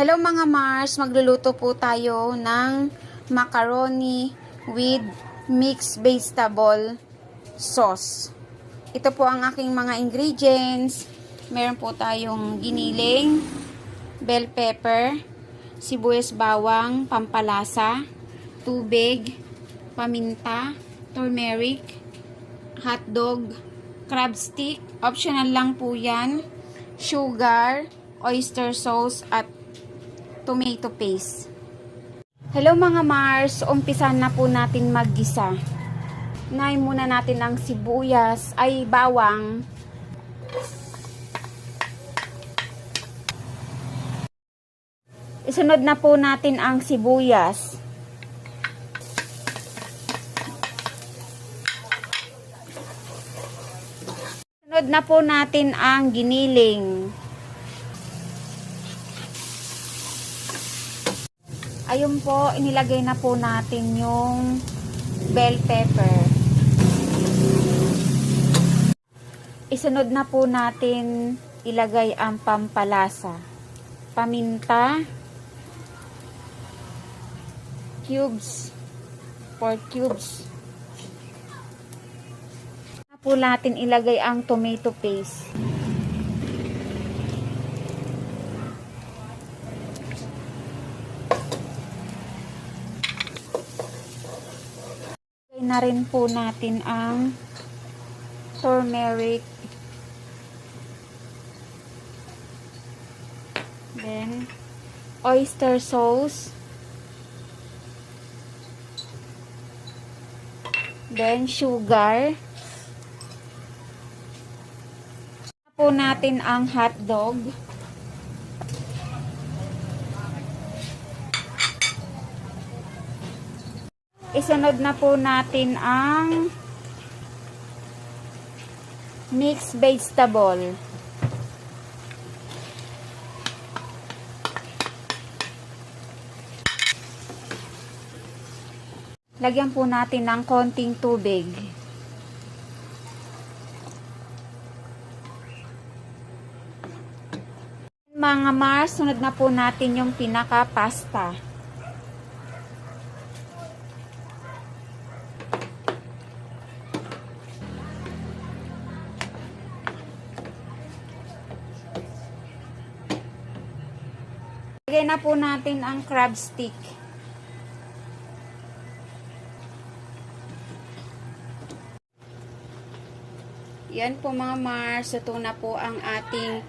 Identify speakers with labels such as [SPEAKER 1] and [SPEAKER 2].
[SPEAKER 1] Hello mga Mars, magluluto po tayo ng macaroni with mixed vegetable sauce. Ito po ang aking mga ingredients. Meron po tayong giniling, bell pepper, sibuyas bawang, pampalasa, tubig, paminta, turmeric, hotdog, crab stick, optional lang po yan, sugar, oyster sauce, at tomato paste. Hello mga Mars, umpisan na po natin maggisa. Unahin muna natin ang sibuyas, ay bawang. Isunod na po natin ang sibuyas. Isunod na po natin ang giniling. Ayun po, inilagay na po natin yung bell pepper. Isunod na po natin ilagay ang pampalasa. Paminta, cubes, 4 cubes. Na po natin ilagay ang tomato paste. Na rin po natin ang turmeric, then oyster sauce, then sugar, po natin ang hotdog, isunod na po natin ang mixed vegetable. Lagyan po natin ng konting tubig. Mga Mars, sunod na po natin yung pinaka-pasta. Lagay na po natin ang crab stick. Yan po mga Mars, ito na po ang ating